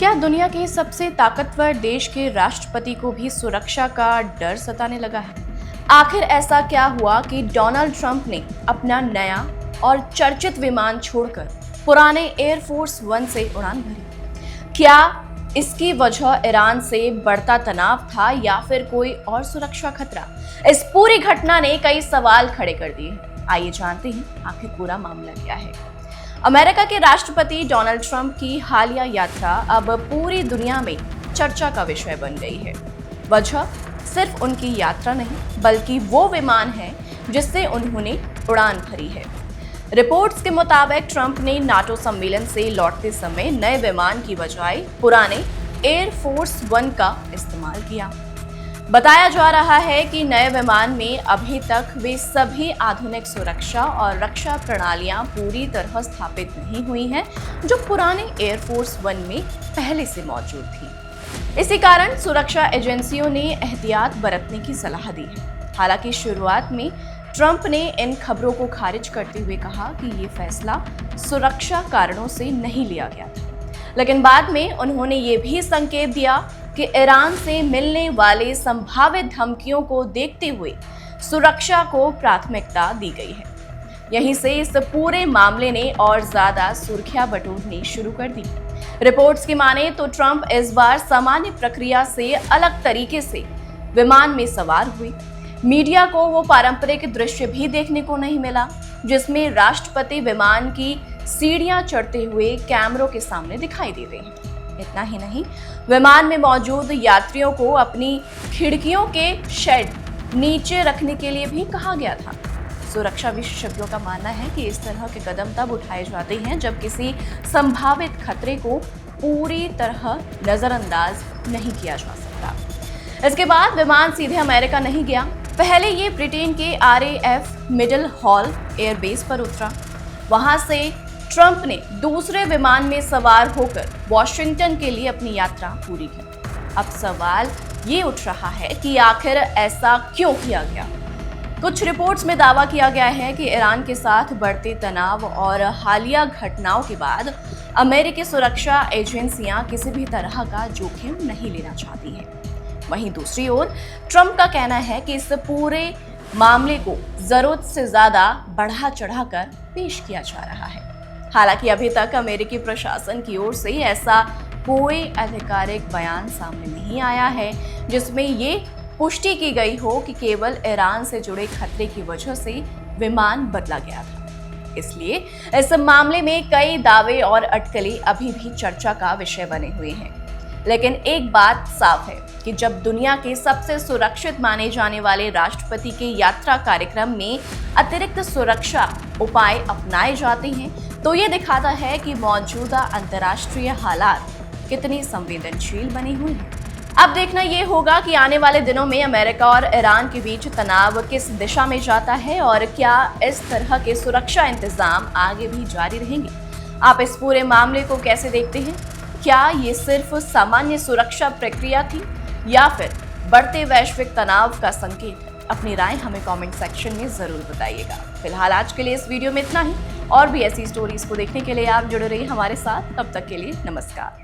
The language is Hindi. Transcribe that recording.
क्या दुनिया के सबसे ताकतवर देश के राष्ट्रपति को भी सुरक्षा का डर सताने लगा है? आखिर ऐसा क्या हुआ कि डोनाल्ड ट्रंप ने अपना नया और चर्चित विमान छोड़कर पुराने एयरफोर्स वन से उड़ान भरी? क्या इसकी वजह ईरान से बढ़ता तनाव था या फिर कोई और सुरक्षा खतरा? इस पूरी घटना ने कई सवाल खड़े कर दिए हैं। आइए जानते हैं आखिर पूरा मामला क्या है। अमेरिका के राष्ट्रपति डोनाल्ड ट्रंप की हालिया यात्रा अब पूरी दुनिया में चर्चा का विषय बन गई है। वजह सिर्फ उनकी यात्रा नहीं बल्कि वो विमान है जिससे उन्होंने उड़ान भरी है। रिपोर्ट्स के मुताबिक ट्रंप ने नाटो सम्मेलन से लौटते समय नए विमान की बजाय पुराने एयरफोर्स वन का इस्तेमाल किया। बताया जा रहा है कि नए विमान में अभी तक वे सभी आधुनिक सुरक्षा और रक्षा प्रणालियां पूरी तरह स्थापित नहीं हुई हैं जो पुराने एयरफोर्स वन में पहले से मौजूद थी। इसी कारण सुरक्षा एजेंसियों ने एहतियात बरतने की सलाह दी है। हालांकि शुरुआत में ट्रंप ने इन खबरों को खारिज करते हुए कहा कि ये फैसला सुरक्षा कारणों से नहीं लिया गया था, लेकिन बाद में उन्होंने ये भी संकेत दिया कि ईरान से मिलने वाले संभावित धमकियों को देखते हुए सुरक्षा को प्राथमिकता दी गई है। यहीं से इस पूरे मामले ने और ज्यादा सुर्खियां बटोरनी शुरू कर दी। रिपोर्ट्स की माने तो ट्रंप इस बार सामान्य प्रक्रिया से अलग तरीके से विमान में सवार हुए। मीडिया को वो पारंपरिक दृश्य भी देखने को नहीं मिला जिसमें राष्ट्रपति विमान की सीढ़ियां चढ़ते हुए कैमरों के सामने दिखाई दे रहे हैं। इतना ही नहीं, विमान में मौजूद यात्रियों को अपनी खिड़कियों के शेड नीचे रखने के लिए भी कहा गया था। सुरक्षा विशेषज्ञों का मानना है कि इस तरह के कदम तब उठाए जाते हैं जब किसी संभावित खतरे को पूरी तरह नजरअंदाज नहीं किया जा सकता। इसके बाद विमान सीधे अमेरिका नहीं गया। पहले ये ब्रिटेन के RAF मिडल हॉल एयरबेस पर उतरा। वहां से ट्रंप ने दूसरे विमान में सवार होकर वॉशिंगटन के लिए अपनी यात्रा पूरी की। अब सवाल ये उठ रहा है कि आखिर ऐसा क्यों किया गया? कुछ रिपोर्ट्स में दावा किया गया है कि ईरान के साथ बढ़ते तनाव और हालिया घटनाओं के बाद अमेरिकी सुरक्षा एजेंसियां किसी भी तरह का जोखिम नहीं लेना चाहती हैं। वहीं दूसरी ओर ट्रंप का कहना है कि इस पूरे मामले को जरूरत से ज्यादा बढ़ा चढ़ाकर पेश किया जा रहा है। हालांकि अभी तक अमेरिकी प्रशासन की ओर से ऐसा कोई आधिकारिक बयान सामने नहीं आया है जिसमें ये पुष्टि की गई हो कि केवल ईरान से जुड़े खतरे की वजह से विमान बदला गया था। इसलिए इस मामले में कई दावे और अटकलें अभी भी चर्चा का विषय बने हुए हैं। लेकिन एक बात साफ है कि जब दुनिया के सबसे सुरक्षित माने जाने वाले राष्ट्रपति के यात्रा कार्यक्रम में अतिरिक्त सुरक्षा उपाय अपनाए जाते हैं तो ये दिखाता है कि मौजूदा अंतर्राष्ट्रीय हालात कितनी संवेदनशील बनी हुई हैं। अब देखना ये होगा कि आने वाले दिनों में अमेरिका और ईरान के बीच तनाव किस दिशा में जाता है और क्या इस तरह के सुरक्षा इंतजाम आगे भी जारी रहेंगे। आप इस पूरे मामले को कैसे देखते हैं? क्या ये सिर्फ सामान्य सुरक्षा प्रक्रिया थी या फिर बढ़ते वैश्विक तनाव का संकेत है? अपनी राय हमें कमेंट सेक्शन में जरूर बताइएगा। फिलहाल आज के लिए इस वीडियो में इतना ही। और भी ऐसी स्टोरीज को देखने के लिए आप जुड़े रहिए हमारे साथ। तब तक के लिए नमस्कार।